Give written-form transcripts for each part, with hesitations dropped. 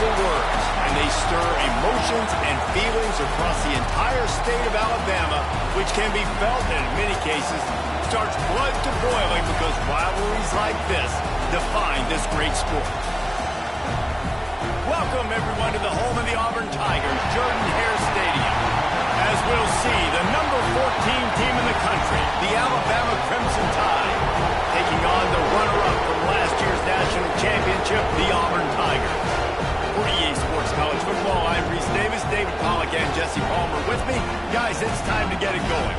simple words, and they stir emotions and feelings across the entire state of Alabama, which can be felt and in many cases starts blood to boiling because rivalries like this define this great sport. Welcome, everyone, to the home of the Auburn Tigers, Jordan-Hare Stadium. As we'll see, the number 14 team in the country, the Alabama Crimson Tide, taking on the runner-up from last year's national championship, the Auburn Tigers. For EA Sports College Football, I'm Reese Davis, David Pollack, and Jesse Palmer with me. Guys, it's time to get it going.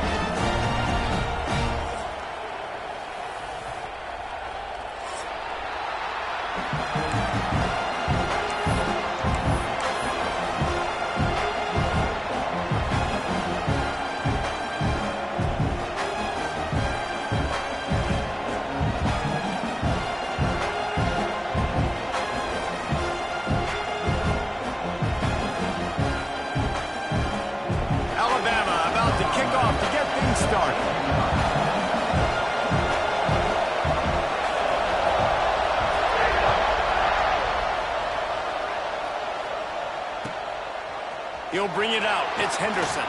He'll bring it out. It's Henderson.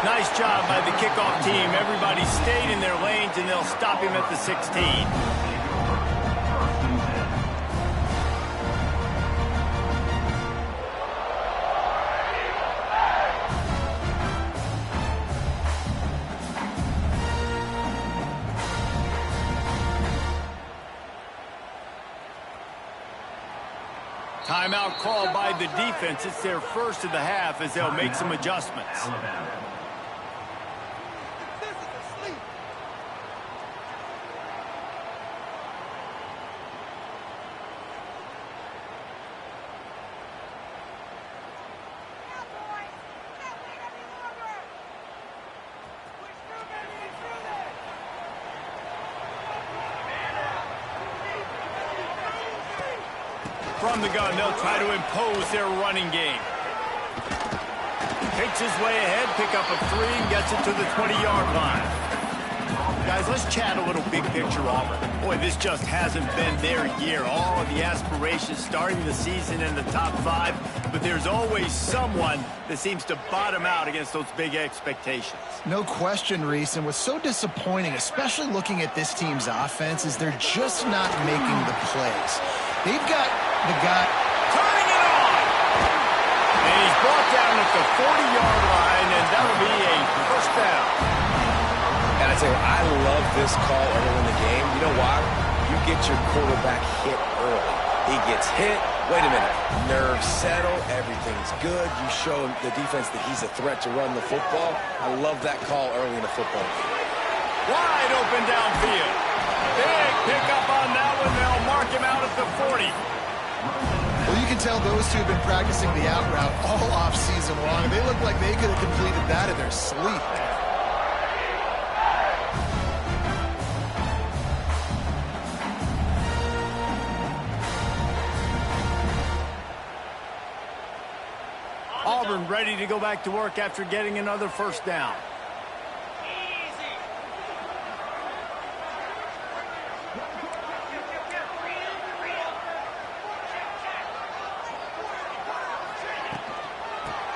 Nice job by the kickoff team. Everybody stayed in their lanes, and they'll stop him at the 16. Timeout called by the defense. It's their first of the half as they'll make some adjustments. From the gun, they'll try to impose their running game. Takes his way ahead, pick up a 3, and gets it to the 20-yard line. Guys, let's chat a little big picture Auburn. Boy, this just hasn't been their year. All of the aspirations starting the season in the top 5, but there's always someone that seems to bottom out against those big expectations. No question, Reese, and what's so disappointing, especially looking at this team's offense, is they're just not making the plays. They've got the guy turning it on, and he's brought down at the 40-yard line, and that'll be a first down. And I tell you, I love this call early in the game. You know why? You get your quarterback hit early. He gets hit. Wait a minute. Nerves settle. Everything's good. You show the defense that he's a threat to run the football. I love that call early in the football game. Wide open downfield. Big pickup on that one. They'll mark him out at the 40. Well, you can tell those two have been practicing the out route all off-season long. They look like they could have completed that in their sleep. Auburn ready to go back to work after getting another first down.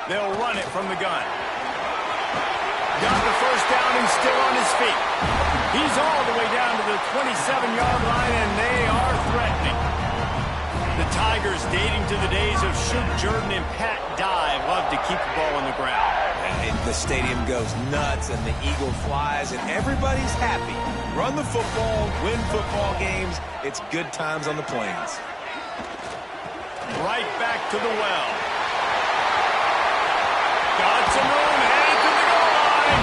They'll run it from the gun. Got the first down and still on his feet. He's all the way down to the 27-yard line, and they are threatening. The Tigers, dating to the days of Shoot Jordan and Pat Dye, love to keep the ball on the ground. And the stadium goes nuts, and the eagle flies, and everybody's happy. Run the football, win football games. It's good times on the plains. Right back to the well. Got some room, headed to the goal line,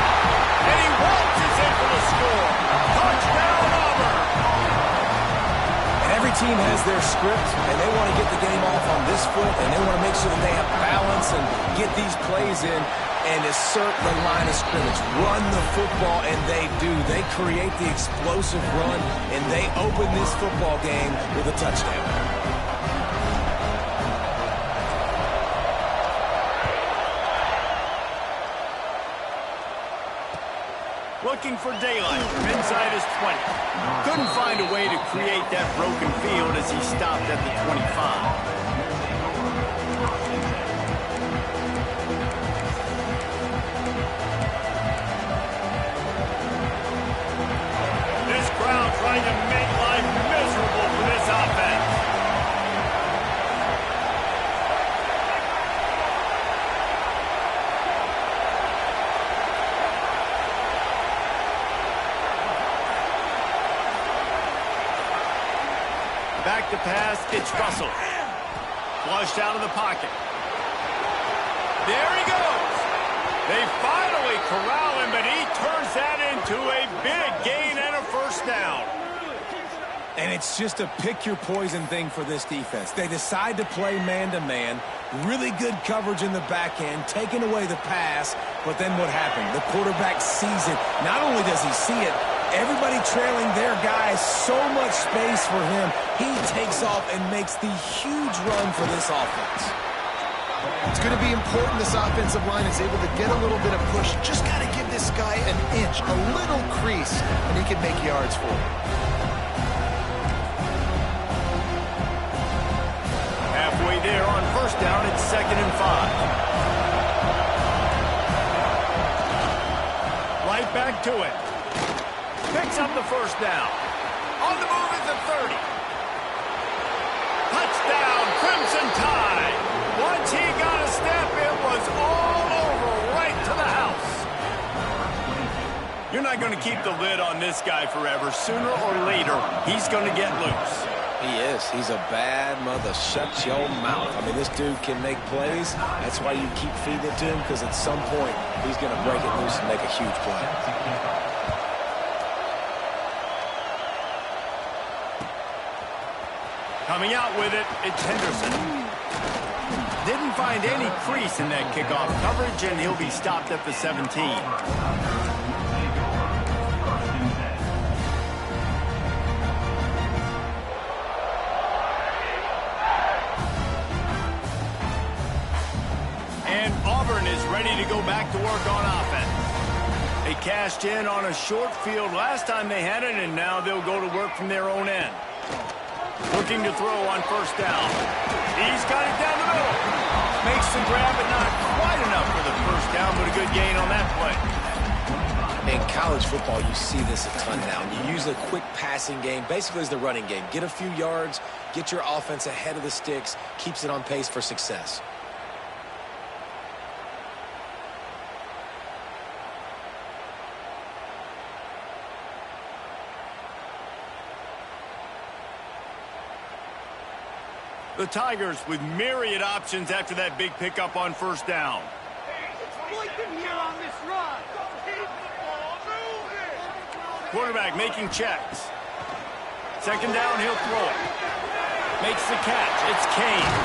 and he waltzes in for the score. Touchdown, Auburn! And every team has their script, and they want to get the game off on this foot, and they want to make sure that they have balance and get these plays in and assert the line of scrimmage. Run the football, and they do. They create the explosive run, and they open this football game with a touchdown. looking for daylight from inside his 20. Couldn't find a way to create that broken field as he stopped at the 25. Trying to make life miserable for this offense. Back to pass, it's Russell. Flushed out of the pocket. There he goes. They finally corral him, but he turns that into a big gain and a first down. And it's just a pick-your-poison thing for this defense. They decide to play man-to-man, really good coverage in the back end, taking away the pass, but then what happened? The quarterback sees it. Not only does he see it, everybody trailing their guys, so much space for him. He takes off and makes the huge run for this offense. It's going to be important this offensive line is able to get a little bit of push. Just got to give this guy an inch, a little crease, and he can make yards for it. Halfway there on first down, it's 2nd and 5. Right back to it. Picks up the first down. On the move is the 30. Touchdown, Crimson Tide. Once he got a step, it was all over, right to the house. You're not going to keep the lid on this guy forever. Sooner or later, he's going to get loose. He is. He's a bad mother. Shut your mouth. I mean, this dude can make plays. That's why you keep feeding it to him, because at some point, he's going to break it loose and make a huge play. Coming out with it, it's Henderson. Didn't find any crease in that kickoff coverage, and he'll be stopped at the 17. And Auburn is ready to go back to work on offense. They cashed in on a short field last time they had it, and now they'll go to work from their own end. Looking to throw on first down. He's got it down the middle. Makes the grab, but not quite enough for the first down, but a good gain on that play. In college football, you see this a ton now. You use a quick passing game, basically as the running game. Get a few yards, get your offense ahead of the sticks, keeps it on pace for success. The Tigers with myriad options after that big pickup on first down. Quarterback making checks. 2nd down, he'll throw it. Makes the catch. It's Kane.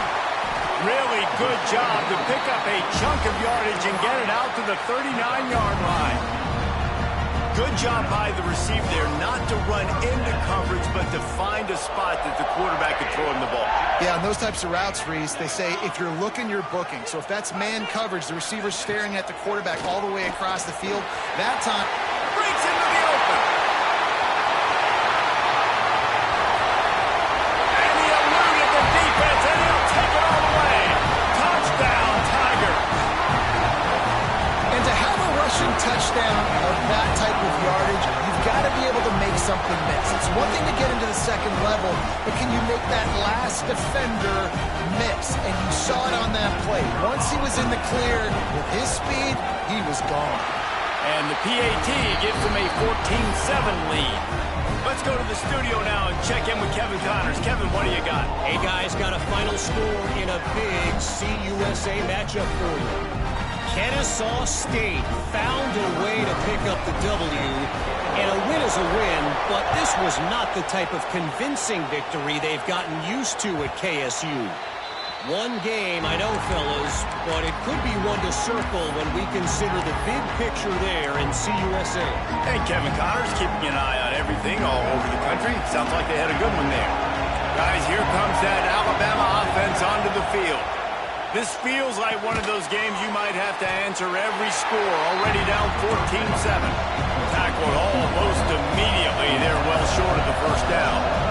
Really good job to pick up a chunk of yardage and get it out to the 39-yard line. Good job by the receiver there, not to run into coverage, but to find a spot that the quarterback could throw him the ball. Yeah, on those types of routes, Reese, they say if you're looking, you're booking. So if that's man coverage, the receiver's staring at the quarterback all the way across the field, that time breaks into the open. And he eluded the defense, and he'll take it all the way. Touchdown, Tigers. And to have a rushing touchdown of that type of yardage, you've got to be able to make something miss. It's one thing to get into the second level, but can you make that last defender miss? And you saw it on that play. Once he was in the clear with his speed, he was gone. And the PAT gives them a 14-7 lead. Let's go to the studio now and check in with Kevin Connors. Kevin, what do you got? Hey, guys, got a final score in a big CUSA matchup for you. Kennesaw State found a way to pick up the W, and a win is a win, but this was not the type of convincing victory they've gotten used to at KSU. One game, I know, fellas, but it could be one to circle when we consider the big picture there in CUSA. Hey, Kevin Connors keeping an eye on everything all over the country. Sounds like they had a good one there. Guys, here comes that Alabama offense onto the field. This feels like one of those games you might have to answer every score. Already down 14-7. Tackle scored almost immediately. They're well short of the first down.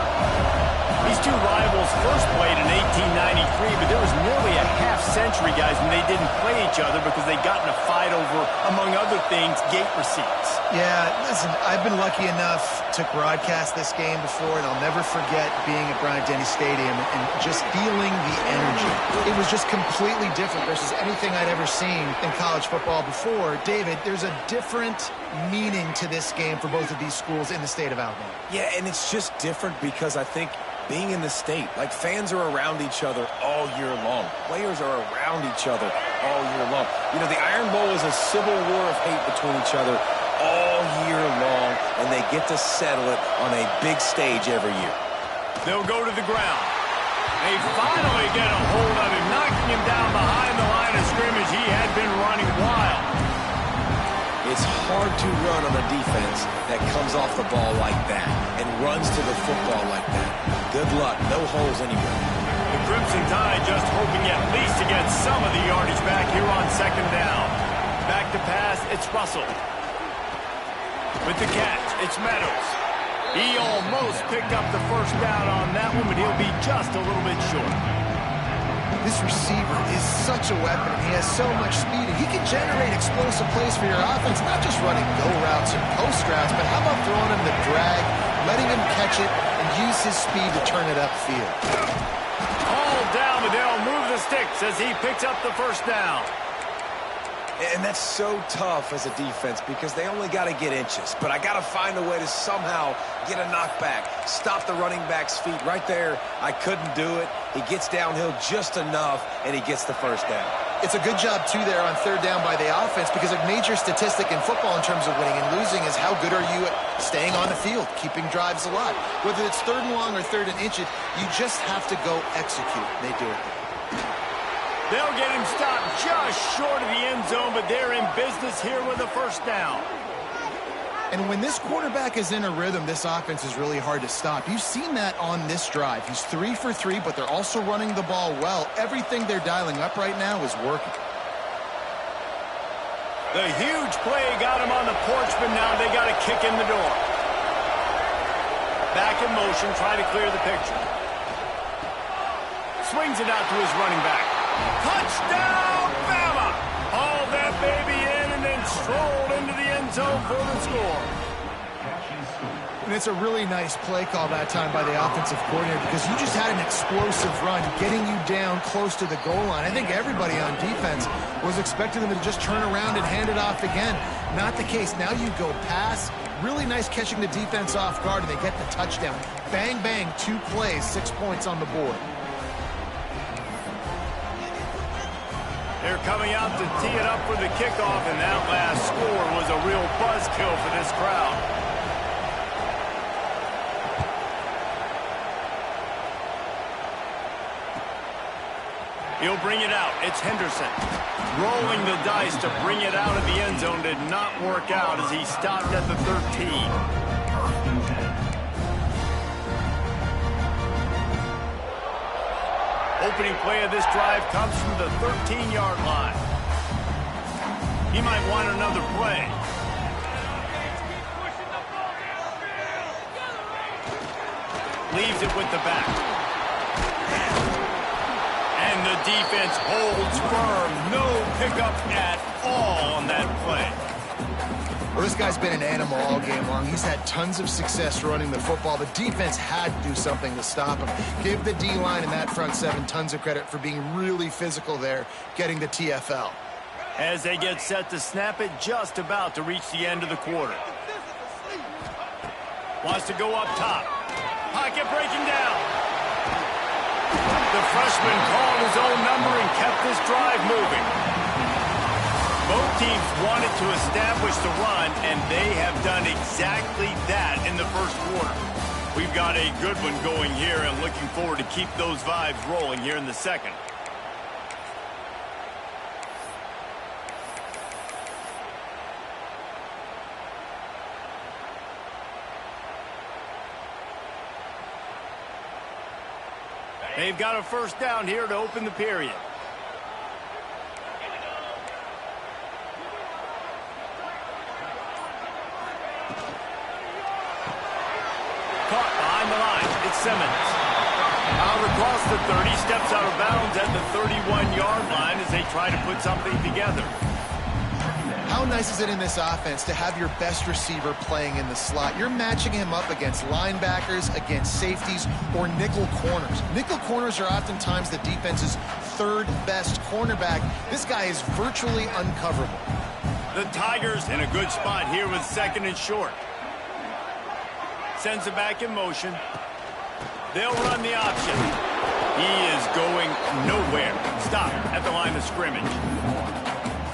These two rivals first played in 1893, but there was nearly a half-century, guys, when they didn't play each other because they got in a fight over, among other things, gate receipts. Yeah, listen, I've been lucky enough to broadcast this game before, and I'll never forget being at Bryant-Denny Stadium and just feeling the energy. It was just completely different versus anything I'd ever seen in college football before. David, there's a different meaning to this game for both of these schools in the state of Alabama. Yeah, and it's just different because I think being in the state, like fans are around each other all year long. Players are around each other all year long. You know, the Iron Bowl is a civil war of hate between each other all year long, and they get to settle it on a big stage every year. They'll go to the ground. They finally get a hold of him, knocking him down behind the line of scrimmage. He had been running wild. It's hard to run on a defense that comes off the ball like that and runs to the football like that. Good luck. No holes anywhere. The Crimson Tide just hoping at least to get some of the yardage back here on second down. Back to pass, it's Russell. With the catch, it's Meadows. He almost picked up the first down on that one, but he'll be just a little bit short. This receiver is such a weapon. He has so much speed, and he can generate explosive plays for your offense, not just running go routes and post routes, but how about throwing him the drag, letting him catch it, and use his speed to turn it upfield. All down, but they'll move the sticks as he picks up the first down. And that's so tough as a defense because they only got to get inches. But I got to find a way to somehow get a knockback, stop the running back's feet. Right there, I couldn't do it. He gets downhill just enough, and he gets the first down. It's a good job, too, there on third down by the offense because a major statistic in football in terms of winning and losing is how good are you at staying on the field, keeping drives alive. Whether it's third and long or third and inches, you just have to go execute. They do it. They'll get him stopped just short of the end zone, but they're in business here with a first down. And when this quarterback is in a rhythm, this offense is really hard to stop. You've seen that on this drive. He's 3 for 3, but they're also running the ball well. Everything they're dialing up right now is working. The huge play got him on the porch, but now they got to kick in the door. Back in motion, trying to clear the picture. Swings it out to his running back. Touchdown, Bama! Haul that baby in and then strolled into the end zone for the score. And it's a really nice play call that time by the offensive coordinator because you just had an explosive run getting you down close to the goal line. I think everybody on defense was expecting them to just turn around and hand it off again. Not the case. Now you go pass. Really nice catching the defense off guard, and they get the touchdown. Bang, bang, 2 plays, 6 points on the board. They're coming out to tee it up for the kickoff, and that last score was a real buzzkill for this crowd. He'll bring it out. It's Henderson. Rolling the dice to bring it out of the end zone did not work out as he stopped at the 13. Opening play of this drive comes from the 13-yard line. He might want another play. Leaves it with the back. And the defense holds firm. No pickup at all on that play. Well, this guy's been an animal all game long. He's had tons of success running the football. The defense had to do something to stop him. Give the D-line and that front seven tons of credit for being really physical there, getting the TFL. As they get set to snap it, just about to reach the end of the quarter. Wants to go up top. Pocket breaking down. The freshman called his own number and kept this drive moving. Both teams wanted to establish the run, and they have done exactly that in the first quarter. We've got a good one going here and looking forward to keep those vibes rolling here in the second. They've got a first down here to open the period. Simmons. Out across the 30, steps out of bounds at the 31-yard line as they try to put something together. How nice is it in this offense to have your best receiver playing in the slot? You're matching him up against linebackers, against safeties, or nickel corners. Nickel corners are oftentimes the defense's third best cornerback. This guy is virtually uncoverable. The Tigers in a good spot here with 2nd and short. Sends it back in motion. They'll run the option. He is going nowhere. Stop at the line of scrimmage.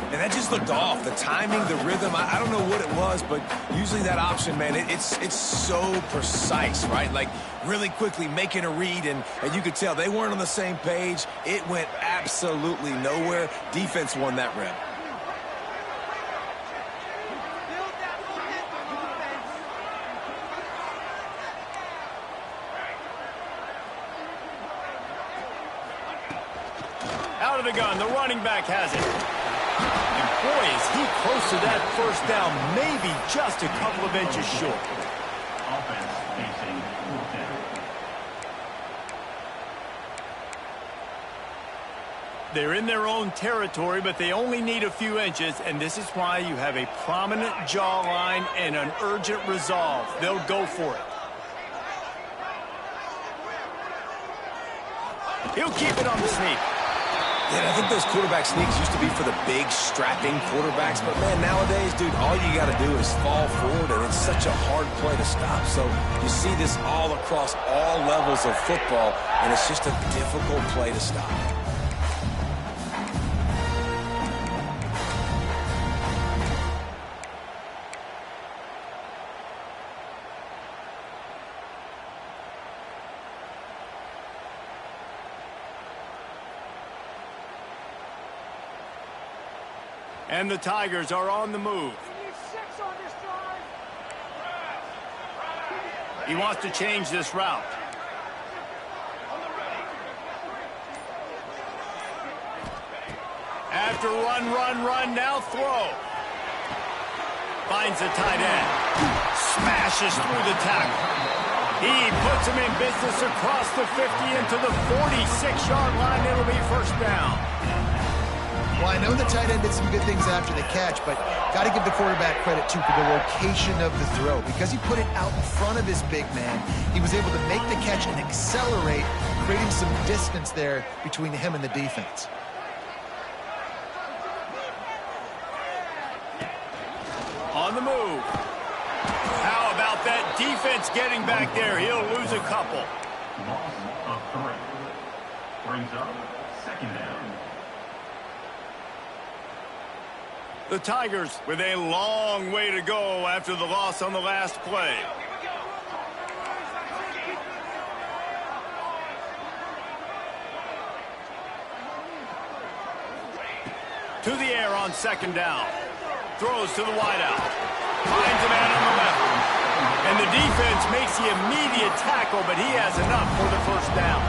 And that just looked off. The timing, the rhythm, I don't know what it was, but usually that option, man, it's so precise, right? Like really quickly making a read, and you could tell they weren't on the same page. It went absolutely nowhere. Defense won that rep. Out of the gun, the running back has it. And boy, is he close to that first down, maybe just a couple of inches short. They're in their own territory, but they only need a few inches, and this is why you have a prominent jawline and an urgent resolve. They'll go for it. He'll keep it on the sneak. Yeah, I think those quarterback sneaks used to be for the big, strapping quarterbacks. But, man, nowadays, dude, all you got to do is fall forward, and it's such a hard play to stop. So you see this all across all levels of football, and it's just a difficult play to stop. And the Tigers are on the move. He wants to change this route. After run, now throw. Finds the tight end. Smashes through the tackle. He puts him in business across the 50 into the 46-yard line. It'll be first down. Well, I know the tight end did some good things after the catch, but got to give the quarterback credit, too, for the location of the throw. Because he put it out in front of his big man, he was able to make the catch and accelerate, creating some distance there between him and the defense. On the move. How about that defense getting back there? He'll lose a couple. Loss of 3. Brings up 2nd down. The Tigers with a long way to go after the loss on the last play. To the air on 2nd down. Throws to the wideout. Finds a man on the left. And the defense makes the immediate tackle, but he has enough for the first down.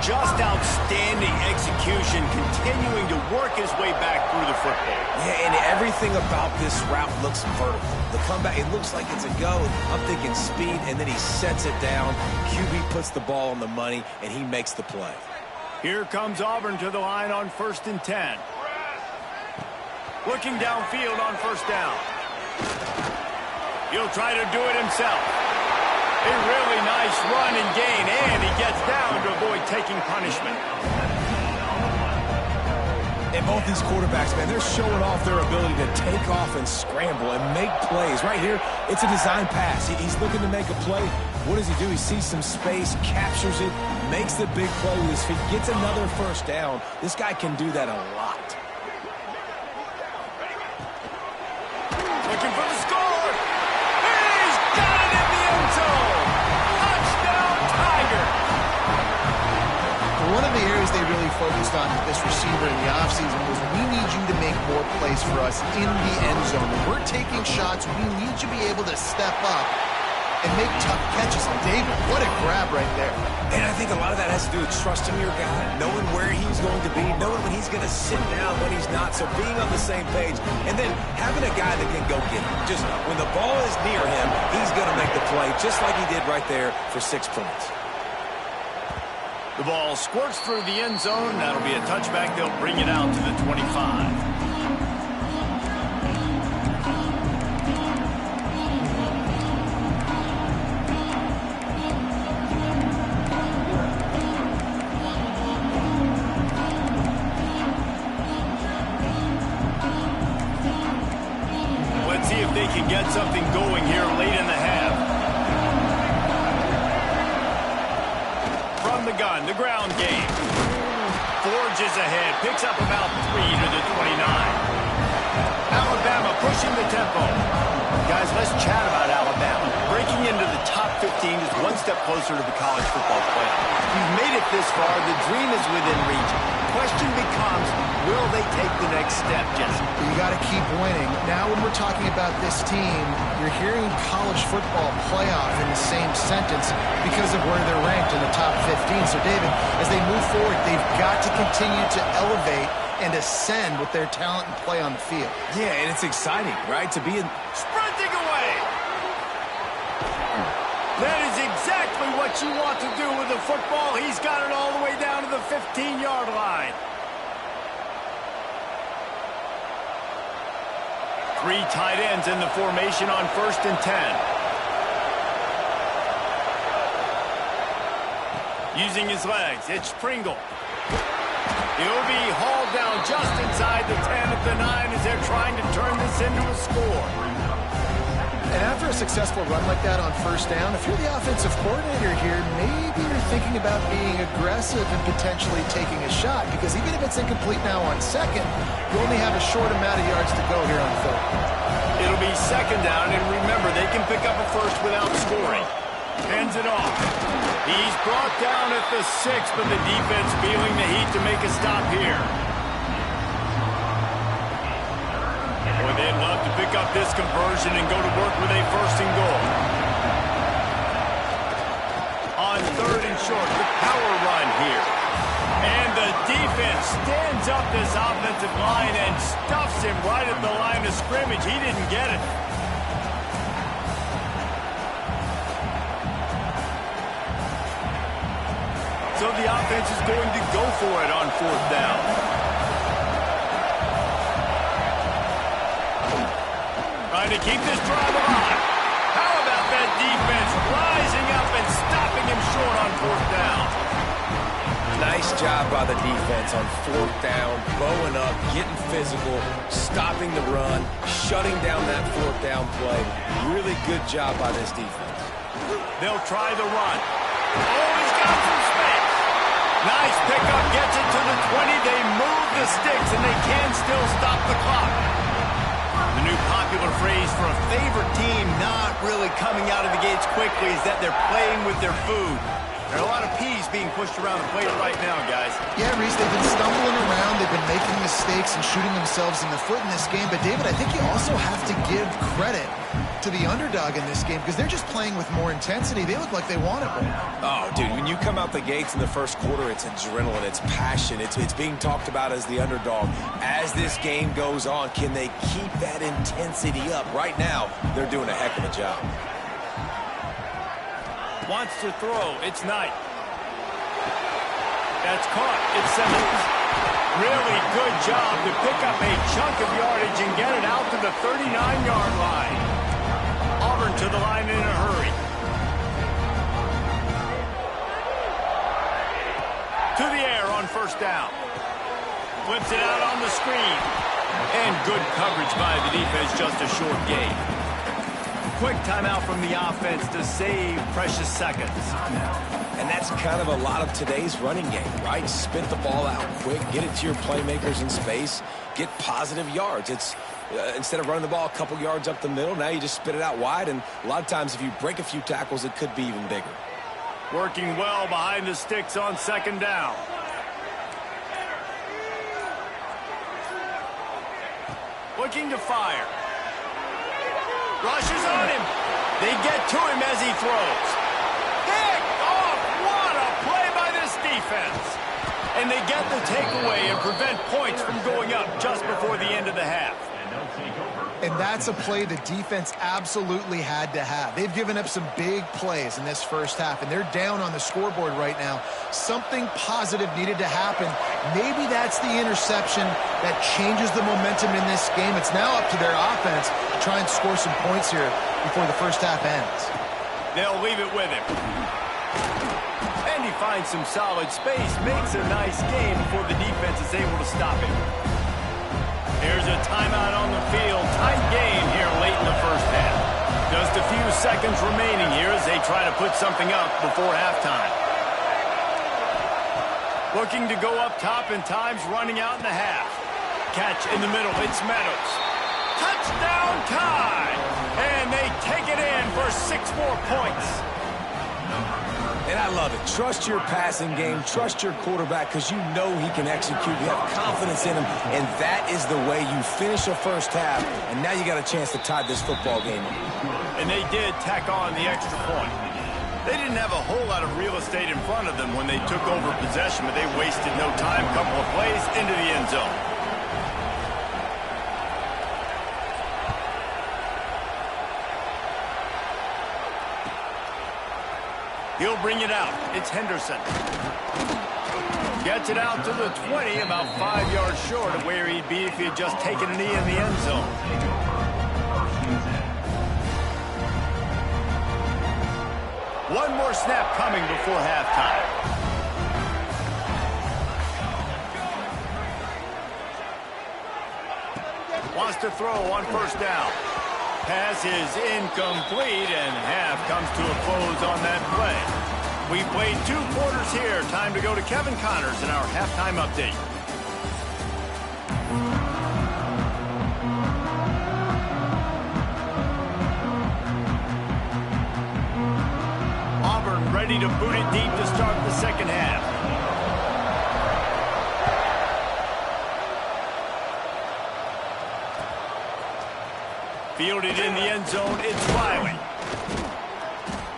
Just outstanding execution, continuing to work his way back through the football. Yeah, and everything about this route looks vertical. The comeback, it looks like it's a go. I'm thinking speed, and then he sets it down. QB puts the ball on the money, and he makes the play. Here comes Auburn to the line on 1st and 10. Looking downfield on first down. He'll try to do it himself. A really nice run and gain, and he gets down to avoid taking punishment. And both these quarterbacks, man, they're showing off their ability to take off and scramble and make plays. Right here, it's a design pass. He's looking to make a play. What does he do? He sees some space, captures it, makes the big play with his feet, gets another first down. This guy can do that a lot. Looking for the score. He's got it in the end zone. Touchdown, Tiger. One of the areas they really focused on with this receiver in the offseason was we need you to make more plays for us in the end zone. When we're taking shots, we need you to be able to step up and make tough catches. And David, what a grab right there. And I think a lot of that has to do with trusting your guy, knowing where he's going to be, knowing when he's going to sit down, when he's not, so being on the same page, and then having a guy that can go get it. Just when the ball is near him, he's going to make the play, just like he did right there for 6 points. The ball squirts through the end zone. That'll be a touchback. They'll bring it out to the 25. They can get something going here late in the half. From the gun, the ground game. Forges ahead, picks up about 3 to the 29. Alabama pushing the tempo. Guys, let's chat about Alabama. Breaking into the top 15 is one step closer to the college football playoff. You've made it this far. The dream is within reach. Question becomes, will they take the next step, Jesse? You got to keep winning. Now when we're talking about this team, you're hearing college football playoff in the same sentence because of where they're ranked in the top 15. So, David, as they move forward, they've got to continue to elevate and ascend with their talent and play on the field. Yeah, and it's exciting, right, to be in... Sprinting away! That is exactly what you want to do with the football. He's got it all the way down to the 15-yard line. 3 tight ends in the formation on 1st and 10. Using his legs, it's Pringle. He'll be hauled down just inside the 10 at the 9 as they're trying to turn this into a score. And after a successful run like that on 1st down, if you're the offensive coordinator here, maybe you're thinking about being aggressive and potentially taking a shot, because even if it's incomplete now on 2nd, you only have a short amount of yards to go here on 3rd. It'll be 2nd down, and remember, they can pick up a first without scoring. Hands it off. He's brought down at the 6, but the defense feeling the heat to make a stop here. Boy, they'd love to pick up this conversion and go to work with a 1st and goal. On 3rd and short, the power run here. And the defense stands up this offensive line and stuffs him right at the line of scrimmage. He didn't get it. So the offense is going to go for it on 4th down. Trying to keep this drive alive. How about that defense rising up and stopping him short on 4th down? Nice job by the defense on 4th down, bowing up, getting physical, stopping the run, shutting down that 4th down play. Really good job by this defense. They'll try the run. Oh, he's got some space. Nice pickup, gets it to the 20. They move the sticks, and they can still stop the clock. The new popular phrase for a favorite team not really coming out of the gates quickly is that they're playing with their food. There are a lot of peas being pushed around the plate right now, guys. Yeah, Reese, they've been stumbling around. They've been making mistakes and shooting themselves in the foot in this game. But, David, I think you also have to give credit to the underdog in this game because they're just playing with more intensity. They look like they want it more. Oh, dude, when you come out the gates in the 1st quarter, it's adrenaline, it's passion, it's being talked about as the underdog. As this game goes on, can they keep that intensity up? Right now, they're doing a heck of a job. Wants to throw. It's Knight. That's caught. It's Simmons. Really good job to pick up a chunk of yardage and get it out to the 39-yard line. Auburn to the line in a hurry. To the air on 1st down. Flips it out on the screen. And good coverage by the defense, just a short gain. Quick timeout from the offense to save precious seconds. And that's kind of a lot of today's running game, right? Spit the ball out quick, get it to your playmakers in space, get positive yards. It's instead of running the ball a couple yards up the middle, now you just spit it out wide, and a lot of times if you break a few tackles, it could be even bigger. Working well behind the sticks on 2nd down. Looking to fire. Rushes on him. They get to him as he throws. Picked off. What a play by this defense. And they get the takeaway and prevent points from going up just before the end of the half. And they'll take over. And that's a play the defense absolutely had to have. They've given up some big plays in this first half, and they're down on the scoreboard right now. Something positive needed to happen. Maybe that's the interception that changes the momentum in this game. It's now up to their offense to try and score some points here before the first half ends. They'll leave it with him. And he finds some solid space, makes a nice game before the defense is able to stop him. Here's a timeout on the field. Tight game here late in the first half. Just a few seconds remaining here as they try to put something up before halftime. Looking to go up top, and time's running out in the half. Catch in the middle. It's Meadows. Touchdown tie! And they take it in for 6 more points. And I love it. Trust your passing game. Trust your quarterback because you know he can execute. You have confidence in him, and that is the way you finish a first half. And now you got a chance to tie this football game up. And they did tack on the extra point. They didn't have a whole lot of real estate in front of them when they took over possession, but they wasted no time. Couple of plays into the end zone. He'll bring it out. It's Henderson. Gets it out to the 20, about 5 yards short of where he'd be if he had just taken a knee in the end zone. One more snap coming before halftime. Wants to throw on first down. Pass is incomplete, and half comes to a close on that play. We played 2 quarters here. Time to go to Kevin Connors in our halftime update. Auburn ready to boot it deep to start the second half. Fielded in the end zone, it's Riley.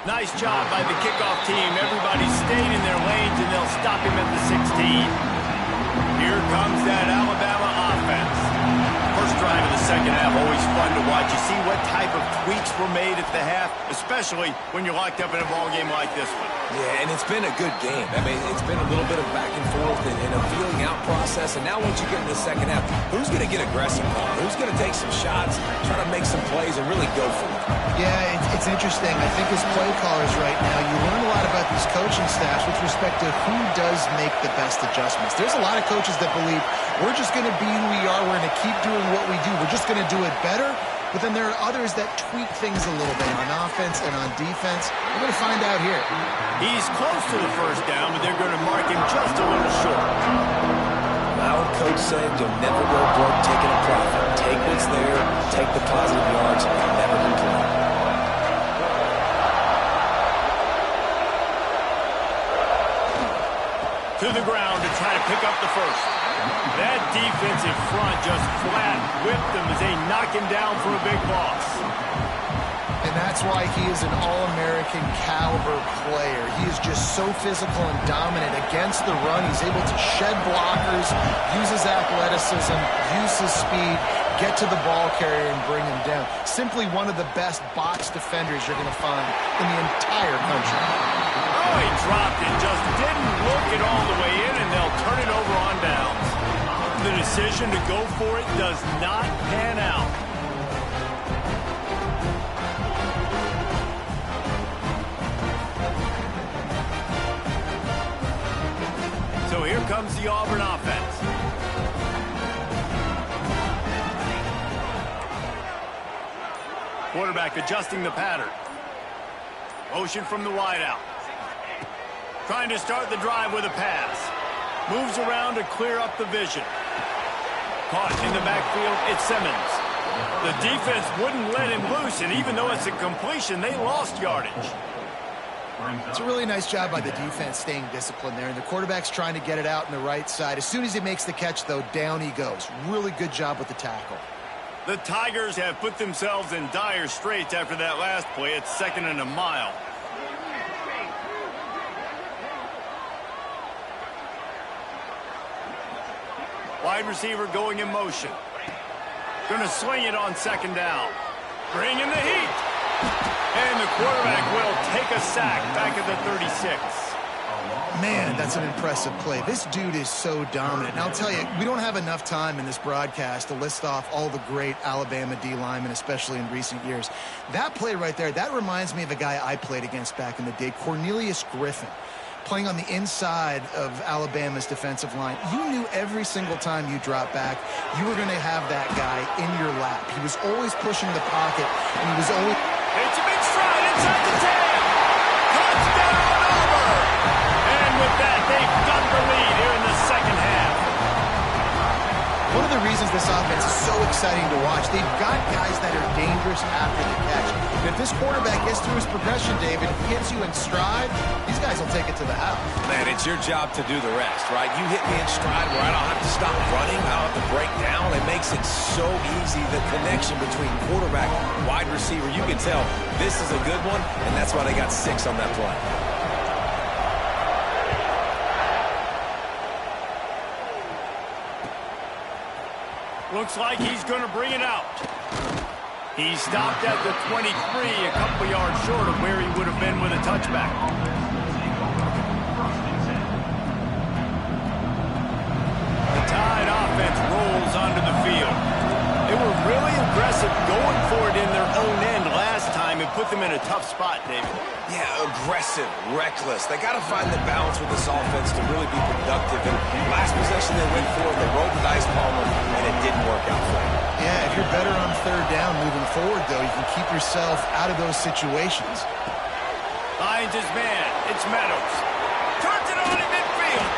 Nice job by the kickoff team. Everybody stayed in their lanes, and they'll stop him at the 16. Here comes that Alabama offense. First drive of the second half, always fun to watch. You see what type of tweaks were made at the half, especially when you're locked up in a ball game like this one. Yeah, and it's been a good game. I mean, it's been a little bit of back and forth and a feeling out process. And now once you get in the second half, who's going to get aggressive? Who's going to take some shots, try to make some plays, and really go for it? Yeah, it's interesting. I think as play callers right now, you learn a lot about these coaching staffs with respect to who does make the best adjustments. There's a lot of coaches that believe we're just going to be who we are. We're going to keep doing what we do. We're just going to do it better. But then there are others that tweak things a little bit on offense and on defense. We're going to find out here. He's close to the first down, but they're going to mark him just a little short. My old coach said you'll never go broke taking a profit. Take what's there, take the positive yards, and never complain. To the ground to try to pick up the first. That defensive front just flat whipped them as they knock him down for a big loss. And that's why he is an All-American caliber player. He is just so physical and dominant against the run. He's able to shed blockers, use his athleticism, use his speed, get to the ball carrier and bring him down. Simply one of the best box defenders you're going to find in the entire country. Oh, he dropped it, just didn't look it all the way in, and they'll turn it over on downs. The decision to go for it does not pan out. So here comes the Auburn offense. Quarterback adjusting the pattern. Motion from the wideout. Trying to start the drive with a pass. Moves around to clear up the vision. Caught in the backfield, it's Simmons. The defense wouldn't let him loose, and even though it's a completion, they lost yardage. It's a really nice job by the defense staying disciplined there, and the quarterback's trying to get it out on the right side. As soon as he makes the catch, though, down he goes. Really good job with the tackle. The Tigers have put themselves in dire straits after that last play. It's 2nd and a mile. Wide receiver going in motion. Going to sling it on second down. Bringing the heat. And the quarterback will take a sack back at the 36. Man, that's an impressive play. This dude is so dominant. And I'll tell you, we don't have enough time in this broadcast to list off all the great Alabama D linemen, especially in recent years. That play right there, that reminds me of a guy I played against back in the day, Cornelius Griffin, playing on the inside of Alabama's defensive line. You knew every single time you dropped back, you were going to have that guy in your lap. He was always pushing the pocket, and he was always... It's a big stride inside the 10. Touchdown, Auburn! And with that, they've got the lead here in the second half. One of the reasons this offense is so exciting to watch, they've got guys that are dangerous after the catch. And if this quarterback gets through his progression, David, he hits you in stride, these guys will take it to the house. Man, it's your job to do the rest, right? You hit me in stride where I don't have to stop running, I don't have to break down. It makes it so easy, the connection between quarterback and wide receiver. You can tell this is a good one, and that's why they got 6 on that play. Looks like he's going to bring it out. He stopped at the 23, a couple yards short of where he would have been with a touchback. The Tide offense rolls onto the field. They were really aggressive going for it in their own end last time and put them in a tough spot, David. Yeah, aggressive, reckless. They got to find the balance with this offense to really be productive. And last possession they went for it, they rolled the dice palmer, and it didn't work out for them. Yeah, if you're better on third down moving forward, though, you can keep yourself out of those situations. Finds his man. It's Meadows. Turns it on in midfield.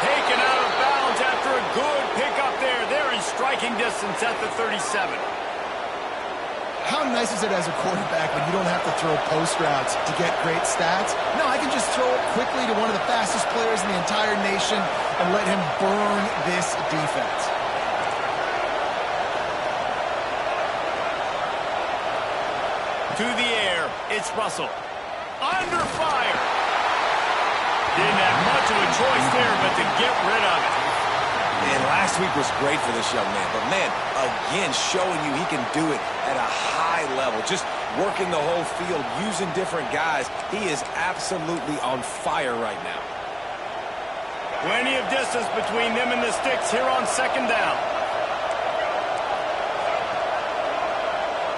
Taken out of bounds after a good pickup there. They're in striking distance at the 37. How nice is it as a quarterback when you don't have to throw post routes to get great stats? No, I can just throw it quickly to one of the fastest players in the entire nation and let him burn this defense. To the air, it's Russell. Under fire. Didn't have much of a choice there but to get rid of it. And last week was great for this young man. But, man, again, showing you he can do it at a high level. Just working the whole field, using different guys. He is absolutely on fire right now. Plenty of distance between them and the sticks here on second down.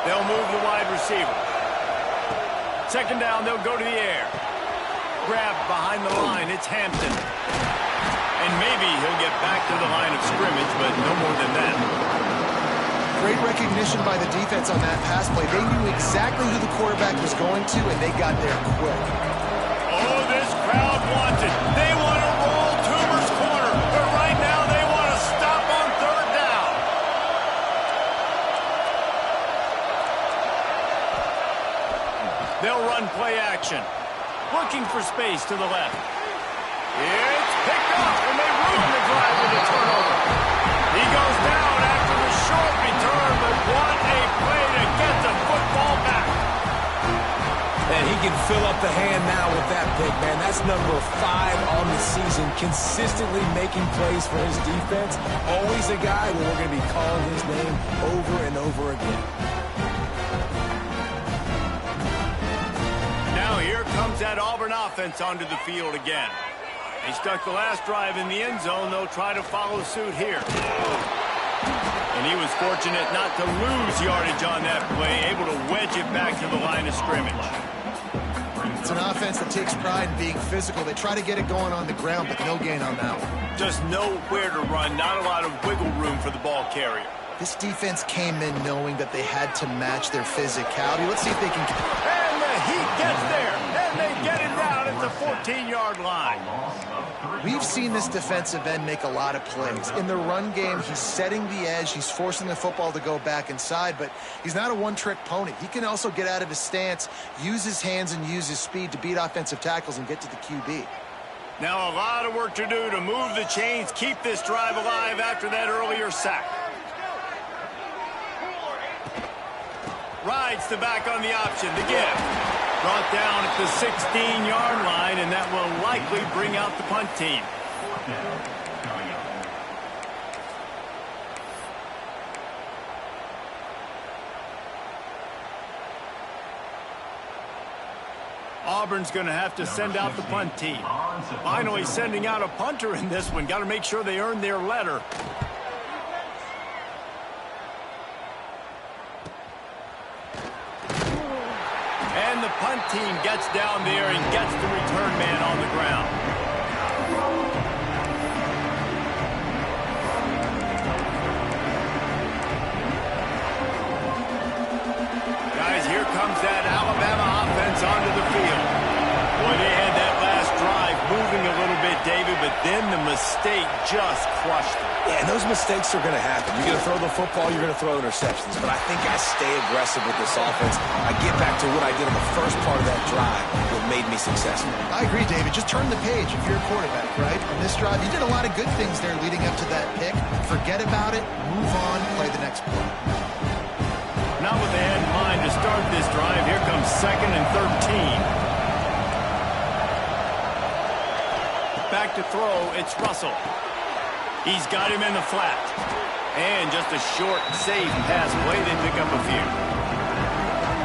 They'll move the wide receiver. Second down, they'll go to the air. Grab behind the line, it's Hampton. And maybe he'll get back to the line of scrimmage, but no more than that. Great recognition by the defense on that pass play. They knew exactly who the quarterback was going to, and they got there quick. Oh, this crowd wants it. They want to roll Toomer's corner, but right now they want to stop on third down. They'll run play action. Looking for space to the left. It's picked up, and they ruin the drive with a turnover. He goes down after the short return, but what a play to get the football back. And he can fill up the hand now with that pick, man. That's number 5 on the season, consistently making plays for his defense. Always a guy where we're going to be calling his name over and over again. Now here comes that Auburn offense onto the field again. They stuck the last drive in the end zone. They'll try to follow suit here. And he was fortunate not to lose yardage on that play, able to wedge it back to the line of scrimmage. It's an offense that takes pride in being physical. They try to get it going on the ground, but no gain on that one. Just nowhere to run, not a lot of wiggle room for the ball carrier. This defense came in knowing that they had to match their physicality. Let's see if they can... And the heat gets there, and they get it down at the 14-yard line. We've seen this defensive end make a lot of plays. In the run game, he's setting the edge. He's forcing the football to go back inside, but he's not a one-trick pony. He can also get out of his stance, use his hands, and use his speed to beat offensive tackles and get to the QB. Now a lot of work to do to move the chains, keep this drive alive after that earlier sack. Rides the back on the option, the give. Brought down at the 16-yard line, and that will likely bring out the punt team. Auburn's going to have to send out the punt team. Finally sending out a punter in this one. Got to make sure they earn their letter. And the punt team gets down there and gets the return man on the ground. Guys, here comes that Alabama offense onto the field. Boy, they had that last drive moving a little bit, David, but then the mistake just crushed them. Yeah, and those mistakes are going to happen. You're going to throw the football, you're going to throw interceptions. But I think I stay aggressive with this offense. I get back to what I did on the first part of that drive that made me successful. I agree, David. Just turn the page if you're a quarterback, right? On this drive, you did a lot of good things there leading up to that pick. Forget about it, move on, play the next play. Not what they had in mind to start this drive. Here comes 2nd and 13. Back to throw, it's Russell. He's got him in the flat. And just a short, safe pass play. They pick up a few.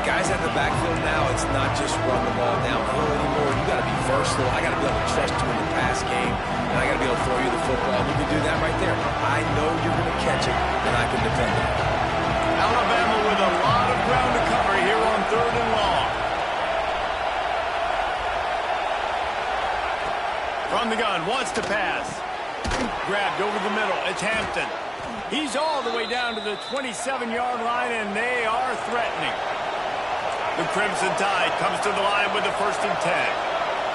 Guys at the backfield now, it's not just run the ball downhill anymore. You got to be versatile. I got to be able to trust you in the pass game, and I got to be able to throw you the football. You can do that right there. I know you're going to catch it, and I can depend on it. Alabama with a lot of ground to cover here on 3rd and long. From the gun, wants to pass. Grabbed over the middle. It's Hampton. He's all the way down to the 27-yard line, and they are threatening. The Crimson Tide comes to the line with the 1st and 10.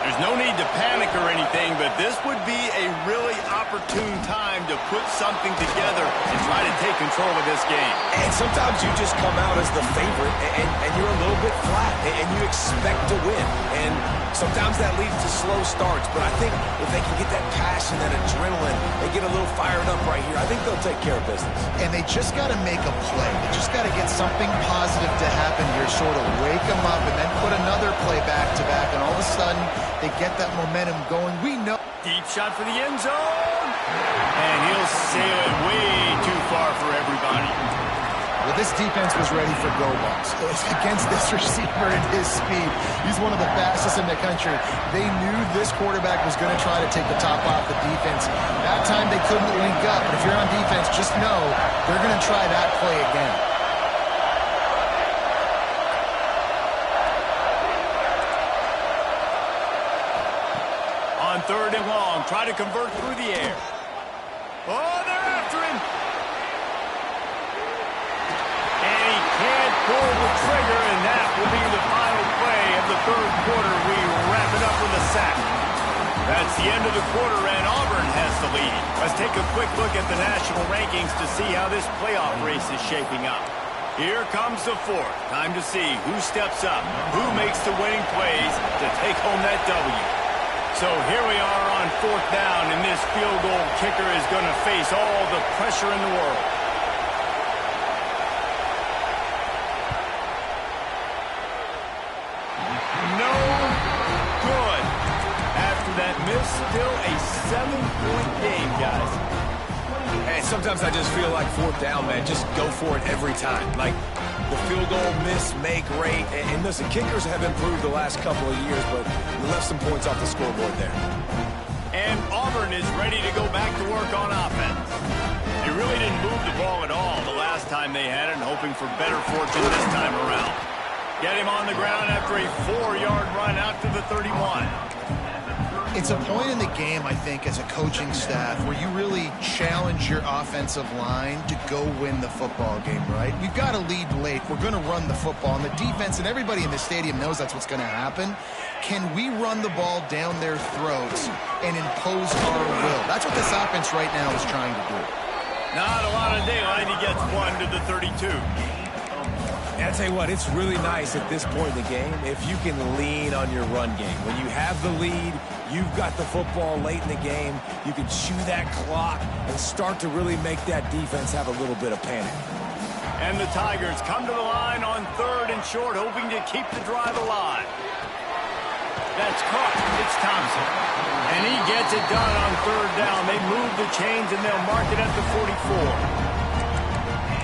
There's no need to panic or anything, but this would be a really opportune time to put something together and try to take control of this game. And sometimes you just come out as the favorite, and you're a little bit flat, and you expect to win. And sometimes that leads to slow starts, but I think if they can get that passion, that adrenaline, they get a little fired up right here, I think they'll take care of business. And they just got to make a play. They just got to get something positive to happen here, sort of wake them up, and then put another play back-to-back, and all of a sudden they get that momentum going. We know. Deep shot for the end zone. And he'll sail it way too far for everybody. Well, this defense was ready for go-balls. Against this receiver at his speed. He's one of the fastest in the country. They knew this quarterback was going to try to take the top off the defense. That time they couldn't link up. But if you're on defense, just know they're going to try that play again. On 3rd and long, try to convert through the air. Oh, they're after him. And he can't pull the trigger, and that will be the final play of the 3rd quarter. We wrap it up with a sack. That's the end of the quarter, and Auburn has the lead. Let's take a quick look at the national rankings to see how this playoff race is shaping up. Here comes the 4th. Time to see who steps up, who makes the winning plays to take home that W. So here we are on 4th down, and this field goal kicker is going to face all the pressure in the world. No good. After that miss, still a 7-point game, guys. Hey, sometimes I just feel like 4th down, man. Just go for it every time. Like, the field goal miss, make great. And listen, kickers have improved the last couple of years, but we left some points off the scoreboard there. And Auburn is ready to go back to work on offense. They really didn't move the ball at all the last time they had it, and hoping for better fortune this time around. Get him on the ground after a 4-yard run out to the 31. It's a point in the game, I think, as a coaching staff where you really challenge your offensive line to go win the football game, right? We've got to lead late. We're going to run the football. And the defense and everybody in the stadium knows that's what's going to happen. Can we run the ball down their throats and impose our will? That's what this offense right now is trying to do. Not a lot of daylight. He gets one to the 32. And I tell you what, it's really nice at this point in the game if you can lean on your run game. When you have the lead, you've got the football late in the game, you can chew that clock and start to really make that defense have a little bit of panic. And the Tigers come to the line on 3rd and short, hoping to keep the drive alive. That's caught. It's Thompson. And he gets it done on 3rd down. They move the chains, and they'll mark it at the 44.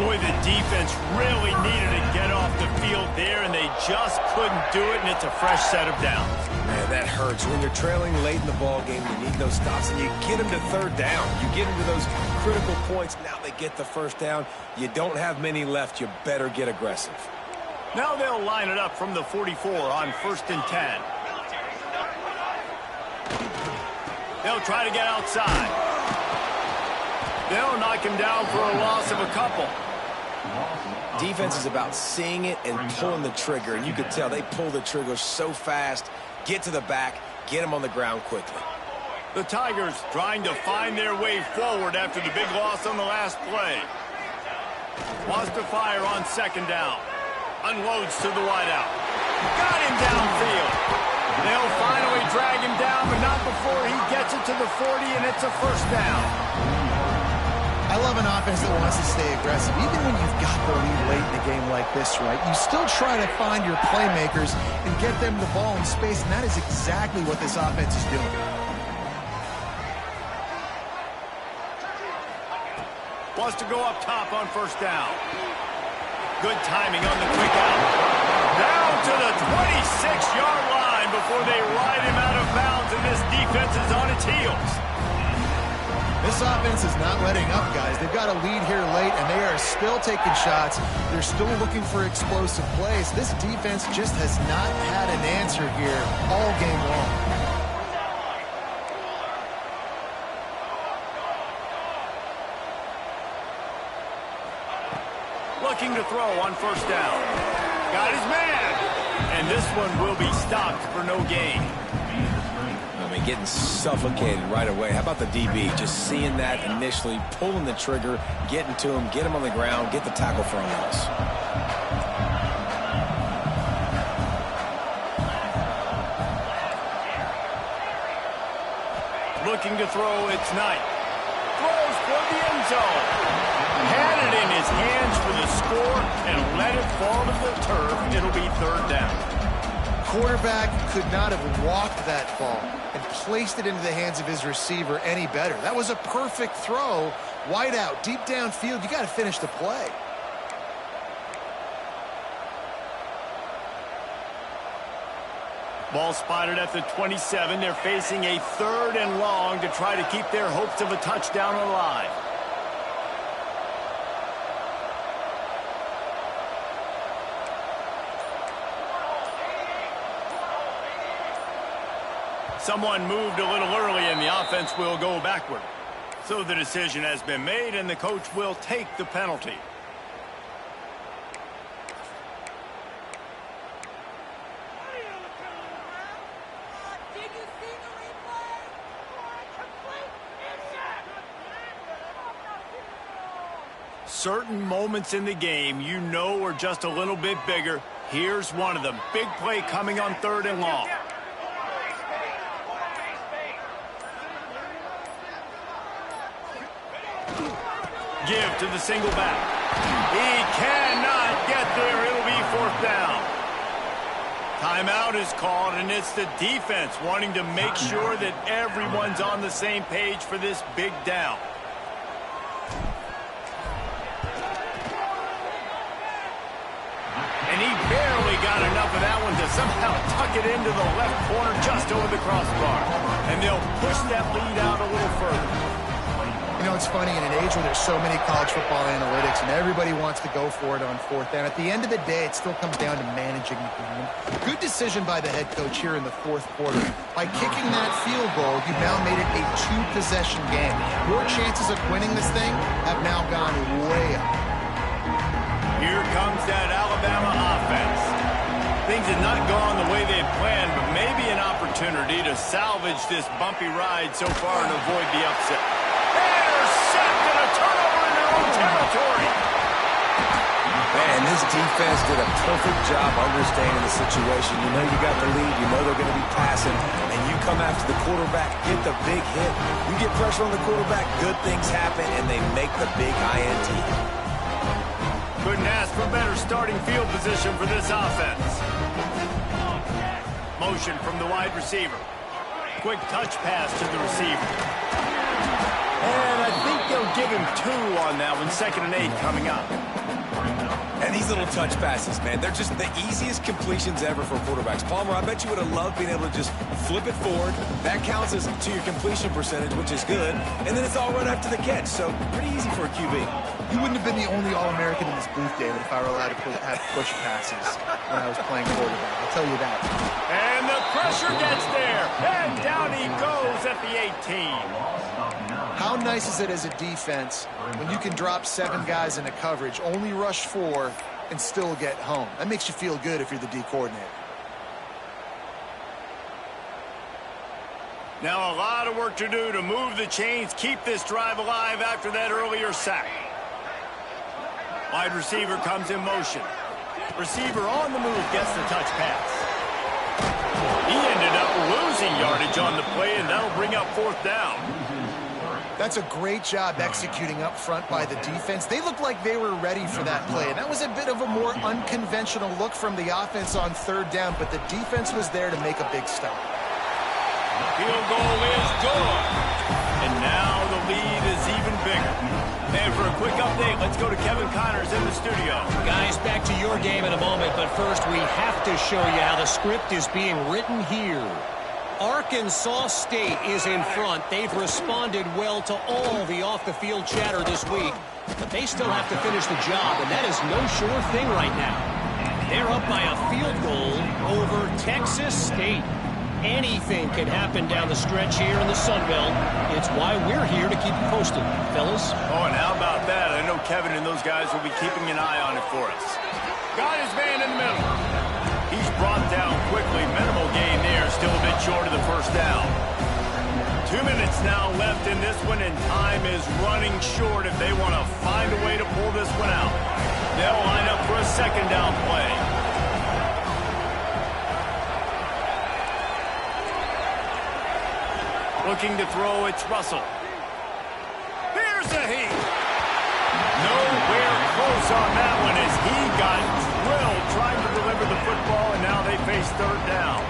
Boy, the defense really needed to get off the field there, and they just couldn't do it, and it's a fresh set of downs. Man, that hurts. When you're trailing late in the ball game, you need those stops, and you get them to third down. You get them to those critical points. Now they get the first down. You don't have many left. You better get aggressive. Now they'll line it up from the 44 on 1st and 10. They'll try to get outside. They'll knock him down for a loss of a couple. Defense is about seeing it and pulling the trigger, and you can tell they pull the trigger so fast, get to the back, get him on the ground quickly. The Tigers trying to find their way forward after the big loss on the last play. Wants to fire on 2nd down. Unloads to the wideout. Got him downfield. They'll finally drag him down, but not before he gets it to the 40, and it's a 1st down. I love an offense that wants to stay aggressive. Even when you've got the lead late in a game like this, right, you still try to find your playmakers and get them the ball in space, and that is exactly what this offense is doing. Wants to go up top on 1st down. Good timing on the quick out. Down to the 26-yard line before they ride him out of bounds, and this defense is on its heels. This offense is not letting up, guys. They've got a lead here late, and they are still taking shots. They're still looking for explosive plays. This defense just has not had an answer here all game long. Looking to throw on 1st down. Got his man. And this one will be stopped for no gain. I mean, getting suffocated right away. How about the DB? Just seeing that initially, pulling the trigger, getting to him, get him on the ground, get the tackle for a loss. Looking to throw, it's Knight. Throws for the end zone. Had it in his hands for the score and let it fall to the turf. It'll be 3rd down. Quarterback could not have walked that ball and placed it into the hands of his receiver any better. That was a perfect throw. Wide out, deep downfield. You got to finish the play. Ball spotted at the 27. They're facing a 3rd and long to try to keep their hopes of a touchdown alive. Someone moved a little early, and the offense will go backward. So the decision has been made, and the coach will take the penalty. Certain moments in the game you know are just a little bit bigger. Here's one of them. Big play coming on 3rd and long. Give to the single back. He cannot get there. It'll be 4th down. Timeout is called, and it's the defense wanting to make sure that everyone's on the same page for this big down. And he barely got enough of that one to somehow tuck it into the left corner just over the crossbar. And they'll push that lead out a little further. You know, it's funny, in an age where there's so many college football analytics and everybody wants to go for it on 4th down, at the end of the day, it still comes down to managing the game. Good decision by the head coach here in the 4th quarter. By kicking that field goal, you've now made it a 2-possession game. Your chances of winning this thing have now gone way up. Here comes that Alabama offense. Things had not gone the way they had planned, but maybe an opportunity to salvage this bumpy ride so far and avoid the upset. Intercepted, a turnover in their own territory. Man, this defense did a perfect job understanding the situation. You know you got the lead. You know they're going to be passing. And you come after the quarterback, get the big hit. You get pressure on the quarterback, good things happen, and they make the big INT. Couldn't ask for better starting field position for this offense. Motion from the wide receiver. Quick touch pass to the receiver. And I think they'll give him 2 on that one. 2nd and 8 coming up. And these little touch passes, man, they're just the easiest completions ever for quarterbacks. Palmer, I bet you would have loved being able to just flip it forward. That counts as to your completion percentage, which is good. And then it's all right after the catch, so pretty easy for a QB. You wouldn't have been the only All-American in this booth, David, if I were allowed to have push passes when I was playing quarterback. I'll tell you that. And the pressure gets there. And down he goes at the 18. How nice is it as a defense when you can drop 7 guys into coverage, only rush 4, and still get home? That makes you feel good if you're the D coordinator. Now a lot of work to do to move the chains, keep this drive alive after that earlier sack. Wide receiver comes in motion. Receiver on the move gets the touch pass. He ended up losing yardage on the play, and that'll bring up 4th down. That's a great job executing up front by the defense. They looked like they were ready for that play. And that was a bit of a more unconventional look from the offense on 3rd down, but the defense was there to make a big stop. Field goal is good. And now the lead is even bigger. And for a quick update, let's go to Kevin Connors in the studio. Guys, back to your game in a moment, but first we have to show you how the script is being written here. Arkansas State is in front. They've responded well to all the off-the-field chatter this week, but they still have to finish the job, and that is no sure thing right now. They're up by a field goal over Texas State. Anything can happen down the stretch here in the Sun Belt. It's why we're here to keep you posted, fellas. Oh, and how about that? I know Kevin and those guys will be keeping an eye on it for us. Got his man in the middle. He's brought down quickly. Minimal gain there. Still a bit short of the 1st down. 2 minutes now left in this one, and time is running short if they want to find a way to pull this one out. They'll line up for a 2nd down play. Looking to throw, it's Russell. Here's a heat. Nowhere close on that one as he got drilled trying to deliver the football, and now they face 3rd down.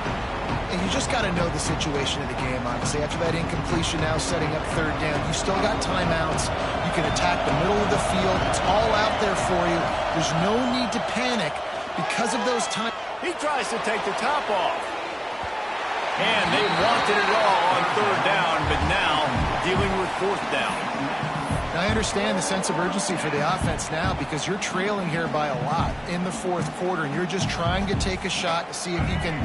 And you just got to know the situation of the game, honestly. After that incompletion, now setting up 3rd down, you still got timeouts. You can attack the middle of the field. It's all out there for you. There's no need to panic because of those times. He tries to take the top off. And they wanted it all on 3rd down, but now dealing with 4th down. Now, I understand the sense of urgency for the offense now because you're trailing here by a lot in the 4th quarter, and you're just trying to take a shot to see if you can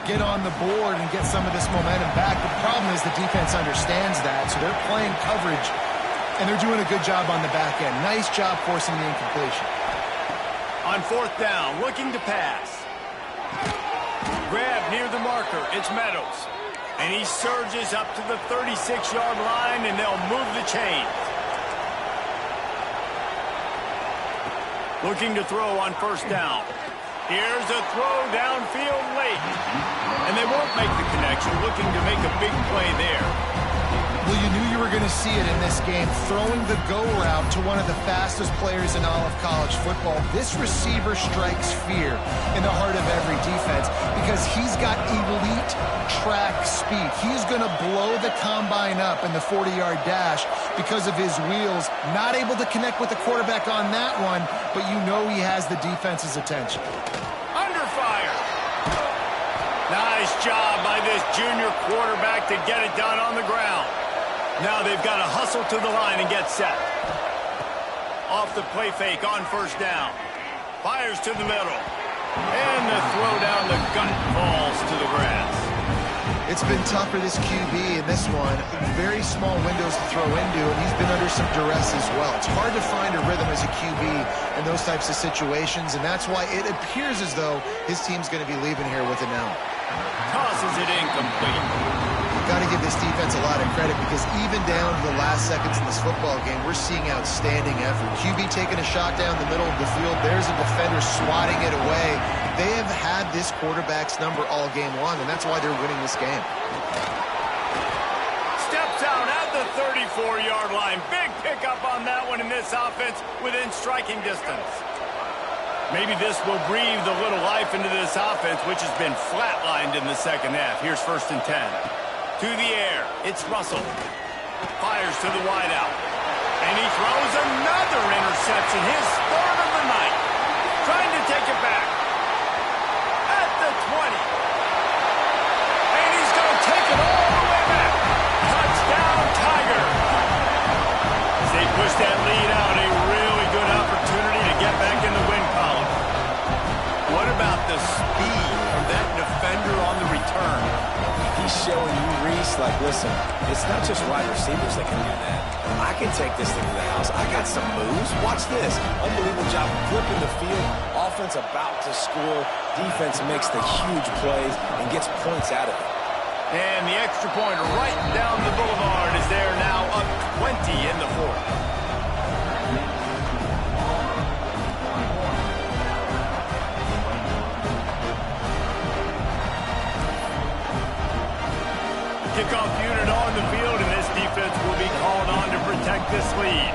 get on the board and get some of this momentum back. The problem is the defense understands that, so they're playing coverage, and they're doing a good job on the back end. Nice job forcing the incompletion. On 4th down, looking to pass. Grab near the marker, it's Meadows. And he surges up to the 36-yard line, and they'll move the chains. Looking to throw on 1st down. Here's a throw downfield late. And they won't make the connection, looking to make a big play there. Well, you knew you were going to see it in this game, throwing the go route to one of the fastest players in all of college football. This receiver strikes fear in the heart of every defense because he's got elite track speed. He's going to blow the combine up in the 40-yard dash because of his wheels. Not able to connect with the quarterback on that one, but you know he has the defense's attention. Under fire. Nice job by this junior quarterback to get it done on the ground. Now they've got to hustle to the line and get set. Off the play fake on 1st down. Fires to the middle. And the throw down the gut falls to the grass. It's been tough for this QB in this one. Very small windows to throw into, and he's been under some duress as well. It's hard to find a rhythm as a QB in those types of situations, and that's why it appears as though his team's going to be leaving here with an L. Tosses it incomplete. Got to give this defense a lot of credit because even down to the last seconds in this football game, we're seeing outstanding effort. QB taking a shot down the middle of the field. There's a defender swatting it away. They have had this quarterback's number all game long, and that's why they're winning this game. Steps out at the 34-yard line. Big pickup on that one in this offense within striking distance. Maybe this will breathe a little life into this offense, which has been flatlined in the 2nd half. Here's 1st and 10. To the air, it's Russell. Fires to the wideout. And he throws another interception, his third of the night. Trying to take it back. At the 20. And he's going to take it all the way back. Touchdown, Tiger. As they push that lead out, a really good opportunity to get back in the win column. What about the speed of that defender on the return? He's showing you, Reese, like, listen, it's not just wide receivers that can do that. I can take this thing to the house. I got some moves. Watch this. Unbelievable job flipping the field. Offense about to score. Defense makes the huge plays and gets points out of it. And the extra point right down the boulevard is there now, up 20 in the fourth. Kickoff unit on the field, and this defense will be called on to protect this lead.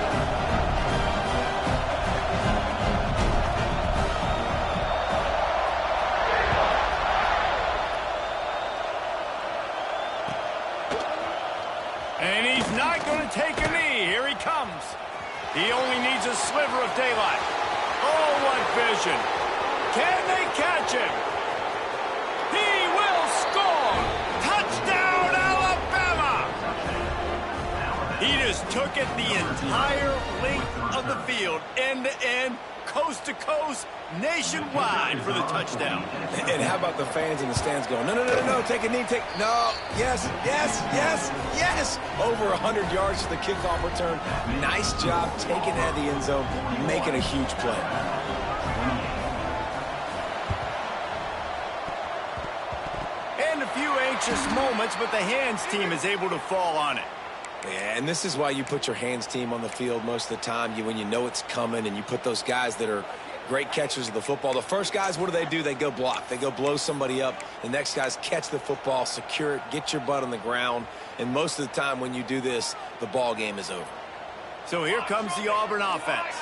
And he's not going to take a knee. Here he comes. He only needs a sliver of daylight. Oh, what vision. Can they catch him? He will score. Touchdown, Alabama. He just took it the entire length of the field, end to end, coast to coast, nationwide for the touchdown. And how about the fans in the stands going, no, no, no, no, take a knee, no, yes, yes, yes, yes. Over 100 yards to the kickoff return. Nice job taking it out of the end zone, making a huge play. And a few anxious moments, but the hands team is able to fall on it. Yeah, and this is why you put your hands team on the field most of the time. When you know it's coming, and you put those guys that are great catchers of the football. The first guys, what do? They go block. They go blow somebody up. The next guys catch the football, secure it, get your butt on the ground. And most of the time when you do this, the ball game is over. So here comes the Auburn offense.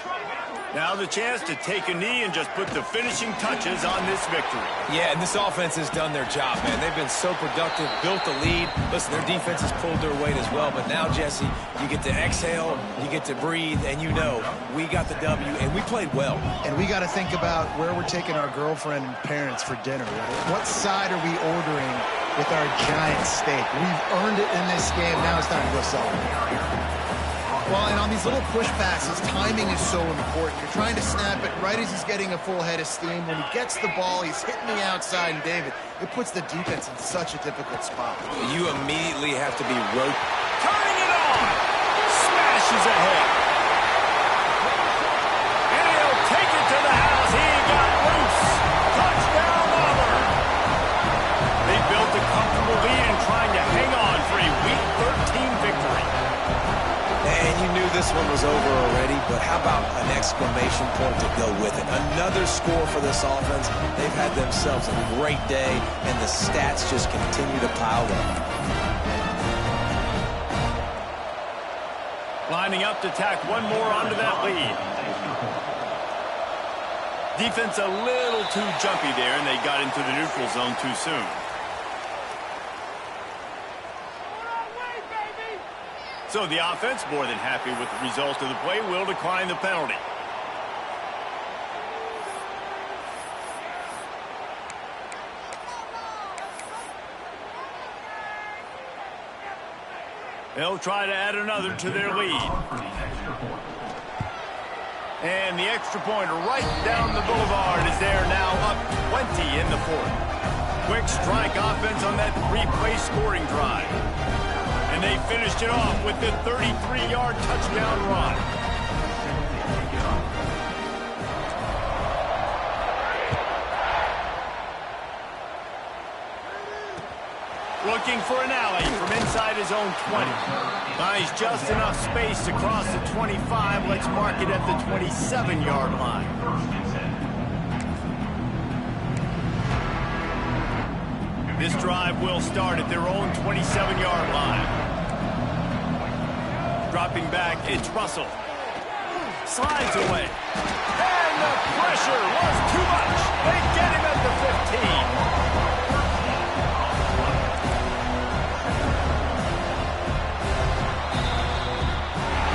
Now the chance to take a knee and just put the finishing touches on this victory. Yeah, and this offense has done their job, man. They've been so productive, built the lead. Listen, their defense has pulled their weight as well. But now, Jesse, you get to exhale, you get to breathe, and you know we got the W, and we played well. And we got to think about where we're taking our girlfriend and parents for dinner. What side are we ordering with our giant steak? We've earned it in this game. Now it's time to go celebrate. Well, and on these little push passes, timing is so important. You're trying to snap it right as he's getting a full head of steam. When he gets the ball, he's hitting the outside, and David, it puts the defense in such a difficult spot. You immediately have to be turning it on! Smashes ahead. And he'll take it to the house. He got loose. Touchdown, Auburn. They built a comfortable lead and trying to hang on for a Week 13 victory. And you knew this one was over already, but how about an exclamation point to go with it? Another score for this offense. They've had themselves a great day, and the stats just continue to pile up. Lining up to tack one more onto that lead. Defense a little too jumpy there, and they got into the neutral zone too soon. So the offense, more than happy with the result of the play, will decline the penalty. They'll try to add another to their lead. And the extra point right down the boulevard is there now, up 20 in the fourth. Quick strike offense on that three-play scoring drive. And they finished it off with the 33-yard touchdown run. Looking for an alley from inside his own 20. Finds just enough space to cross the 25. Let's mark it at the 27-yard line. This drive will start at their own 27-yard line. Dropping back, it's Russell. Slides away. And the pressure was too much. They get him at the 15.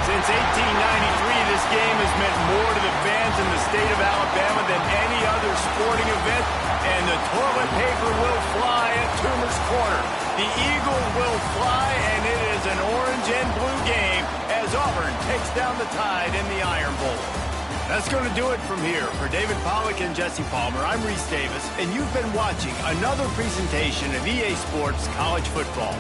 Since 18 this game has meant more to the fans in the state of Alabama than any other sporting event, and the toilet paper will fly at Toomer's Corner. The Eagles will fly, and it is an orange and blue game as Auburn takes down the Tide in the Iron Bowl. That's going to do it from here. For David Pollack and Jesse Palmer, I'm Reese Davis, and you've been watching another presentation of EA Sports College Football.